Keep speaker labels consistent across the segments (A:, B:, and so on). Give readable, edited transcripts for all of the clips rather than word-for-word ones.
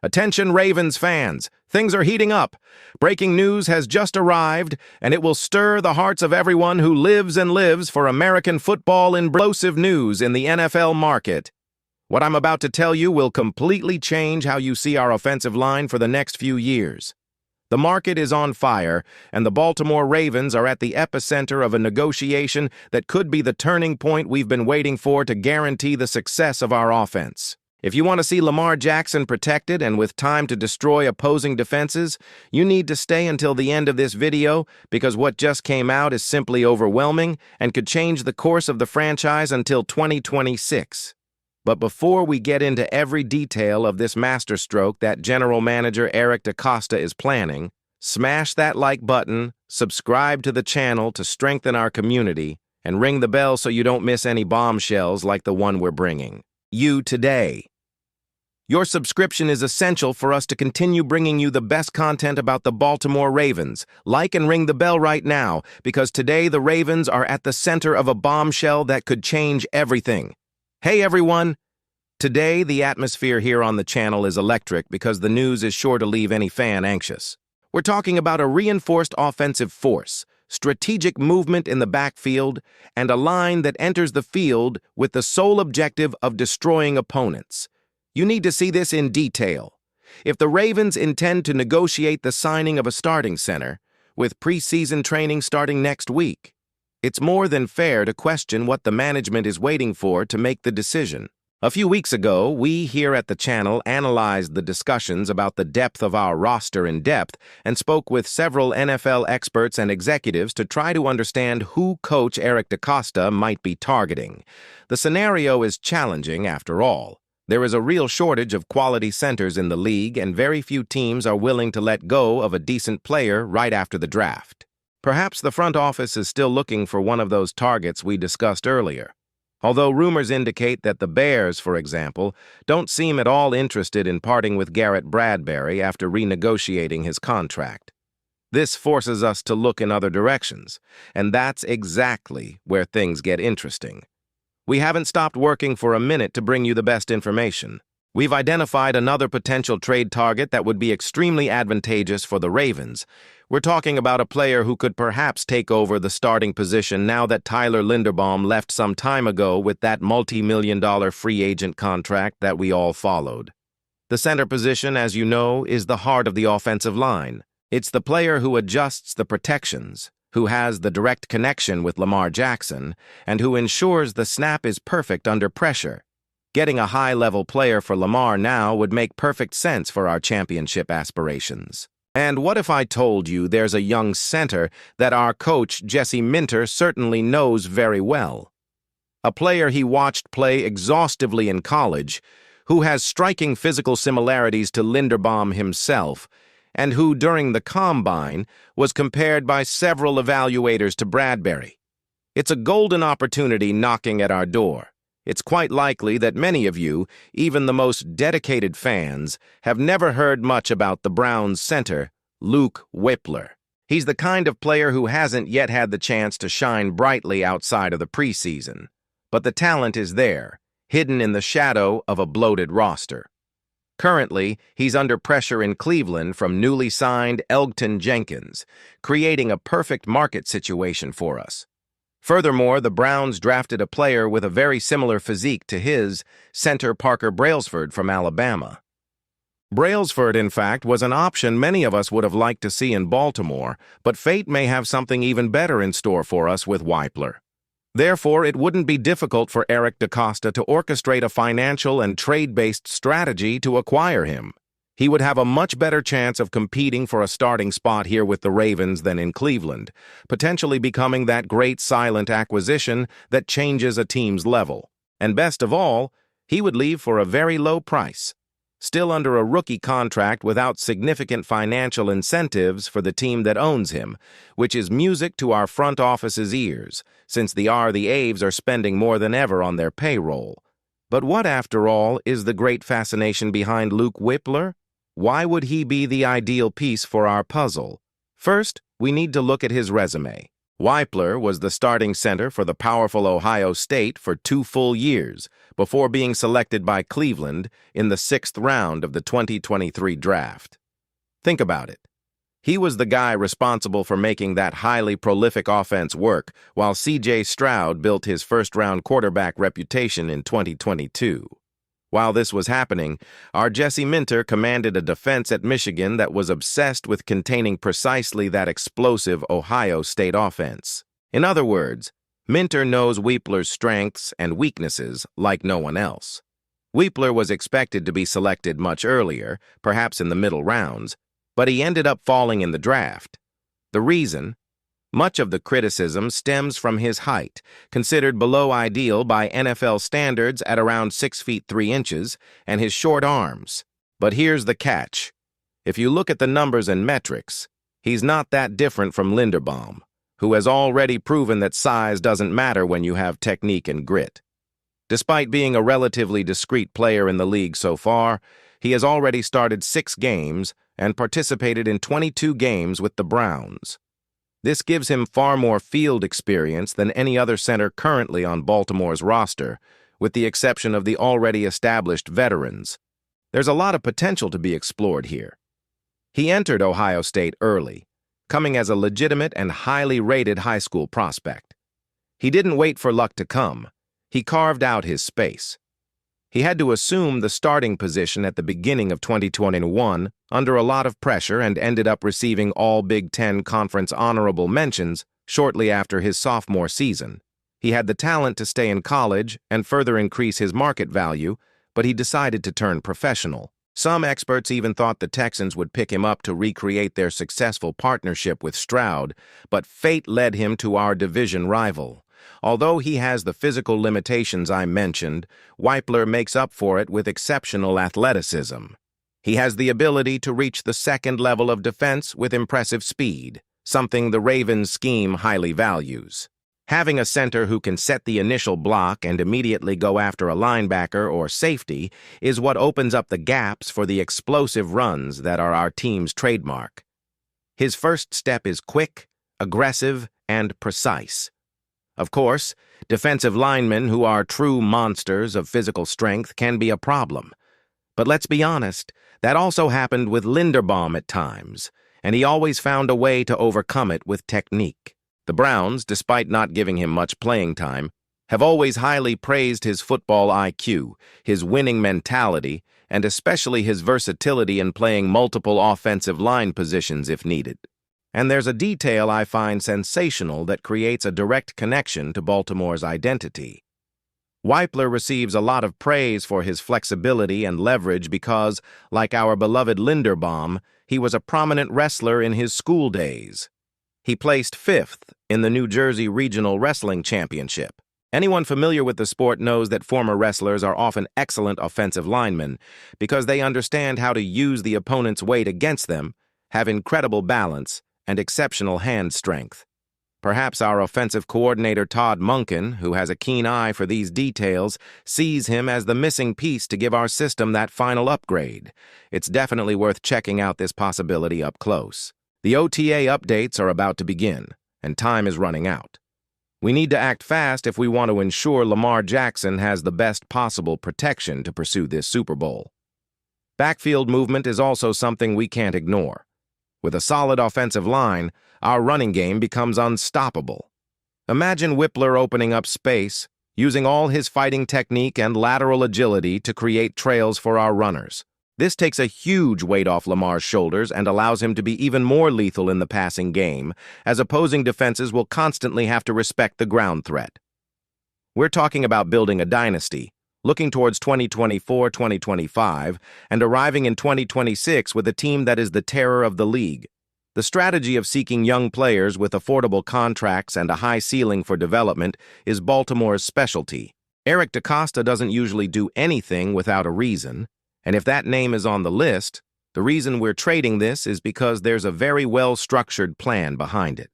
A: Attention Ravens fans, things are heating up. Breaking news has just arrived, and it will stir the hearts of everyone who lives for American football. Explosive news in the NFL market. What I'm about to tell you will completely change how you see our offensive line for the next few years. The market is on fire, and the Baltimore Ravens are at the epicenter of a negotiation that could be the turning point we've been waiting for to guarantee the success of our offense. If you want to see Lamar Jackson protected and with time to destroy opposing defenses, you need to stay until the end of this video because what just came out is simply overwhelming and could change the course of the franchise until 2026. But before we get into every detail of this masterstroke that General Manager Eric Decosta is planning, smash that like button, subscribe to the channel to strengthen our community, and ring the bell so you don't miss any bombshells like the one we're bringing you today. Your subscription is essential for us to continue bringing you the best content about the Baltimore Ravens. Like and ring the bell right now, because today the Ravens are at the center of a bombshell that could change everything. Hey everyone! Today the atmosphere here on the channel is electric because the news is sure to leave any fan anxious. We're talking about a reinforced offensive force, strategic movement in the backfield, and a line that enters the field with the sole objective of destroying opponents. You need to see this in detail. If the Ravens intend to negotiate the signing of a starting center, with preseason training starting next week, it's more than fair to question what the management is waiting for to make the decision. A few weeks ago, we here at the channel analyzed the discussions about the depth of our roster in depth and spoke with several NFL experts and executives to try to understand who Coach Eric Decosta might be targeting. The scenario is challenging after all. There is a real shortage of quality centers in the league, and very few teams are willing to let go of a decent player right after the draft. Perhaps the front office is still looking for one of those targets we discussed earlier. Although rumors indicate that the Bears, for example, don't seem at all interested in parting with Garrett Bradbury after renegotiating his contract. This forces us to look in other directions, and that's exactly where things get interesting. We haven't stopped working for a minute to bring you the best information. We've identified another potential trade target that would be extremely advantageous for the Ravens. We're talking about a player who could perhaps take over the starting position now that Tyler Linderbaum left some time ago with that multi-million-dollar free agent contract that we all followed. The center position, as you know, is the heart of the offensive line. It's the player who adjusts the protections, who has the direct connection with Lamar Jackson, and who ensures the snap is perfect under pressure. Getting a high-level player for Lamar now would make perfect sense for our championship aspirations. And what if I told you there's a young center that our coach, Jesse Minter, certainly knows very well? A player he watched play exhaustively in college, who has striking physical similarities to Linderbaum himself, and who, during the Combine, was compared by several evaluators to Bradbury. It's a golden opportunity knocking at our door. It's quite likely that many of you, even the most dedicated fans, have never heard much about the Browns center, Luke Whipler. He's the kind of player who hasn't yet had the chance to shine brightly outside of the preseason. But the talent is there, hidden in the shadow of a bloated roster. Currently, he's under pressure in Cleveland from newly signed Elgton Jenkins, creating a perfect market situation for us. Furthermore, the Browns drafted a player with a very similar physique to his, center Parker Brailsford from Alabama. Brailsford, in fact, was an option many of us would have liked to see in Baltimore, but fate may have something even better in store for us with Whipler. Therefore, it wouldn't be difficult for Eric Decosta to orchestrate a financial and trade-based strategy to acquire him. He would have a much better chance of competing for a starting spot here with the Ravens than in Cleveland, potentially becoming that great silent acquisition that changes a team's level. And best of all, he would leave for a very low price, still under a rookie contract without significant financial incentives for the team that owns him, which is music to our front office's ears, since the Aves are spending more than ever on their payroll. But what, after all, is the great fascination behind Luke Whipler? Why would he be the ideal piece for our puzzle? First, we need to look at his resume. Whipler was the starting center for the powerful Ohio State for 2 full years before being selected by Cleveland in the 6th round of the 2023 draft. Think about it. He was the guy responsible for making that highly prolific offense work, while C.J. Stroud built his first-round quarterback reputation in 2022. While this was happening, our Jesse Minter commanded a defense at Michigan that was obsessed with containing precisely that explosive Ohio State offense. In other words, Minter knows Whipler's strengths and weaknesses like no one else. Whipler was expected to be selected much earlier, perhaps in the middle rounds, but he ended up falling in the draft. The reason? Much of the criticism stems from his height, considered below ideal by NFL standards at around 6 feet 3 inches, and his short arms. But here's the catch. If you look at the numbers and metrics, he's not that different from Linderbaum, who has already proven that size doesn't matter when you have technique and grit. Despite being a relatively discreet player in the league so far, he has already started 6 games and participated in 22 games with the Browns. This gives him far more field experience than any other center currently on Baltimore's roster, with the exception of the already established veterans. There's a lot of potential to be explored here. He entered Ohio State early, coming as a legitimate and highly rated high school prospect. He didn't wait for luck to come. He carved out his space. He had to assume the starting position at the beginning of 2021 under a lot of pressure and ended up receiving all Big Ten Conference honorable mentions shortly after his sophomore season. He had the talent to stay in college and further increase his market value, but he decided to turn professional. Some experts even thought the Texans would pick him up to recreate their successful partnership with Stroud, but fate led him to our division rival. Although he has the physical limitations I mentioned, Whipler makes up for it with exceptional athleticism. He has the ability to reach the second level of defense with impressive speed, something the Ravens scheme highly values. Having a center who can set the initial block and immediately go after a linebacker or safety is what opens up the gaps for the explosive runs that are our team's trademark. His first step is quick, aggressive, and precise. Of course, defensive linemen who are true monsters of physical strength can be a problem. But let's be honest, that also happened with Linderbaum at times, and he always found a way to overcome it with technique. The Browns, despite not giving him much playing time, have always highly praised his football IQ, his winning mentality, and especially his versatility in playing multiple offensive line positions if needed. And there's a detail I find sensational that creates a direct connection to Baltimore's identity. Whipler receives a lot of praise for his flexibility and leverage because, like our beloved Linderbaum, he was a prominent wrestler in his school days. He placed 5th in the New Jersey Regional Wrestling Championship. Anyone familiar with the sport knows that former wrestlers are often excellent offensive linemen because they understand how to use the opponent's weight against them, have incredible balance, and exceptional hand strength. Perhaps our offensive coordinator Todd Monken, who has a keen eye for these details, sees him as the missing piece to give our system that final upgrade. It's definitely worth checking out this possibility up close. The OTA updates are about to begin, and time is running out. We need to act fast if we want to ensure Lamar Jackson has the best possible protection to pursue this Super Bowl. Backfield movement is also something we can't ignore. With a solid offensive line, our running game becomes unstoppable. Imagine Whipler opening up space, using all his fighting technique and lateral agility to create trails for our runners. This takes a huge weight off Lamar's shoulders and allows him to be even more lethal in the passing game, as opposing defenses will constantly have to respect the ground threat. We're talking about building a dynasty, looking towards 2024-2025, and arriving in 2026 with a team that is the terror of the league. The strategy of seeking young players with affordable contracts and a high ceiling for development is Baltimore's specialty. Eric Decosta doesn't usually do anything without a reason, and if that name is on the list, the reason we're trading this is because there's a very well-structured plan behind it.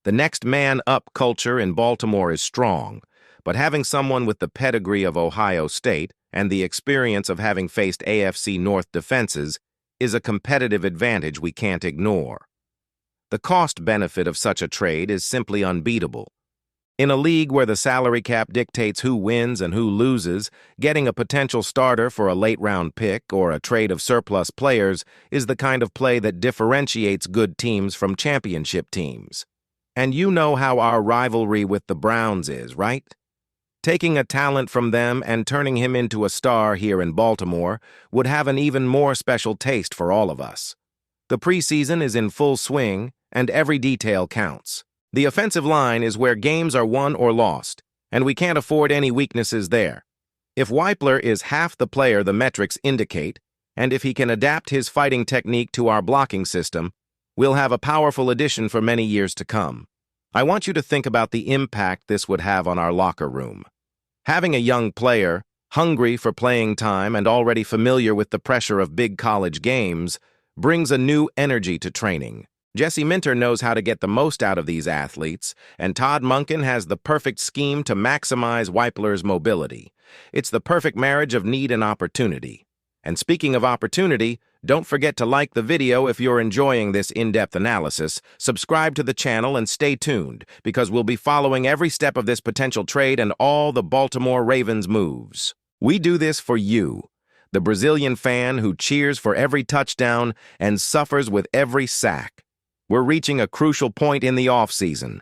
A: The next man-up culture in Baltimore is strong, but having someone with the pedigree of Ohio State and the experience of having faced AFC North defenses is a competitive advantage we can't ignore. The cost-benefit of such a trade is simply unbeatable. In a league where the salary cap dictates who wins and who loses, getting a potential starter for a late-round pick or a trade of surplus players is the kind of play that differentiates good teams from championship teams. And you know how our rivalry with the Browns is, right? Taking a talent from them and turning him into a star here in Baltimore would have an even more special taste for all of us. The preseason is in full swing, and every detail counts. The offensive line is where games are won or lost, and we can't afford any weaknesses there. If Whipler is half the player the metrics indicate, and if he can adapt his fighting technique to our blocking system, we'll have a powerful addition for many years to come. I want you to think about the impact this would have on our locker room. Having a young player, hungry for playing time and already familiar with the pressure of big college games, brings a new energy to training. Jesse Minter knows how to get the most out of these athletes, and Todd Monken has the perfect scheme to maximize Whipler's mobility. It's the perfect marriage of need and opportunity. And speaking of opportunity, don't forget to like the video if you're enjoying this in-depth analysis, subscribe to the channel, and stay tuned, because we'll be following every step of this potential trade and all the Baltimore Ravens moves. We do this for you, the Brazilian fan who cheers for every touchdown and suffers with every sack. We're reaching a crucial point in the offseason.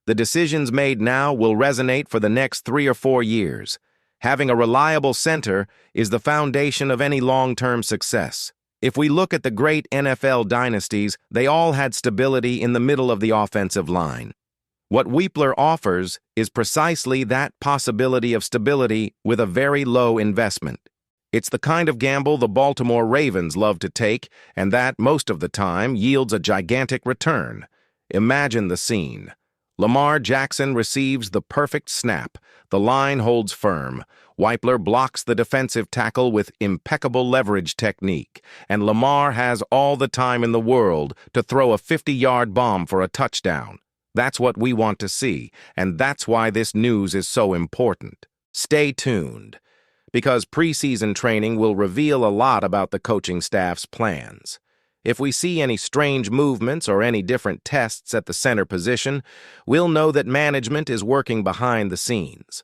A: The decisions made now will resonate for the next 3 or 4 years. Having a reliable center is the foundation of any long-term success. If we look at the great NFL dynasties, they all had stability in the middle of the offensive line. What Whipler offers is precisely that possibility of stability with a very low investment. It's the kind of gamble the Baltimore Ravens love to take, and that, most of the time, yields a gigantic return. Imagine the scene. Lamar Jackson receives the perfect snap. The line holds firm. Whipler blocks the defensive tackle with impeccable leverage technique, and Lamar has all the time in the world to throw a 50-yard bomb for a touchdown. That's what we want to see, and that's why this news is so important. Stay tuned, because preseason training will reveal a lot about the coaching staff's plans. If we see any strange movements or any different tests at the center position, we'll know that management is working behind the scenes.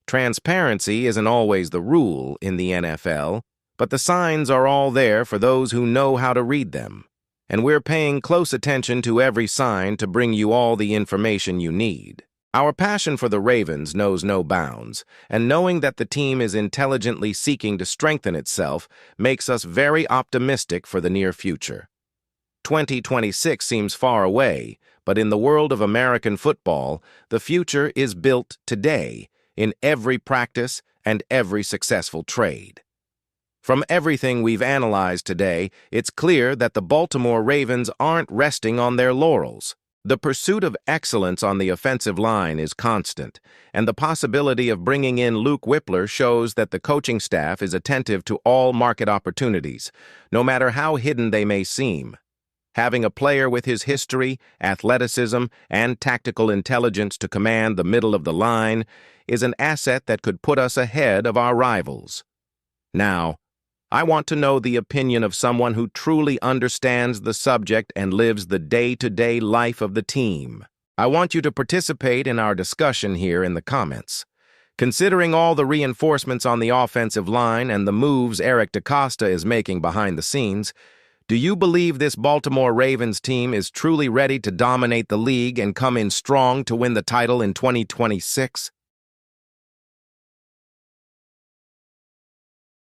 A: Transparency isn't always the rule in the NFL, but the signs are all there for those who know how to read them. And we're paying close attention to every sign to bring you all the information you need. Our passion for the Ravens knows no bounds, and knowing that the team is intelligently seeking to strengthen itself makes us very optimistic for the near future. 2026 seems far away, but in the world of American football, the future is built today, in every practice and every successful trade. From everything we've analyzed today, it's clear that the Baltimore Ravens aren't resting on their laurels. The pursuit of excellence on the offensive line is constant, and the possibility of bringing in Luke Whipler shows that the coaching staff is attentive to all market opportunities, no matter how hidden they may seem. Having a player with his history, athleticism, and tactical intelligence to command the middle of the line is an asset that could put us ahead of our rivals. Now, I want to know the opinion of someone who truly understands the subject and lives the day-to-day life of the team. I want you to participate in our discussion here in the comments. Considering all the reinforcements on the offensive line and the moves Eric Decosta is making behind the scenes, do you believe this Baltimore Ravens team is truly ready to dominate the league and come in strong to win the title in 2026?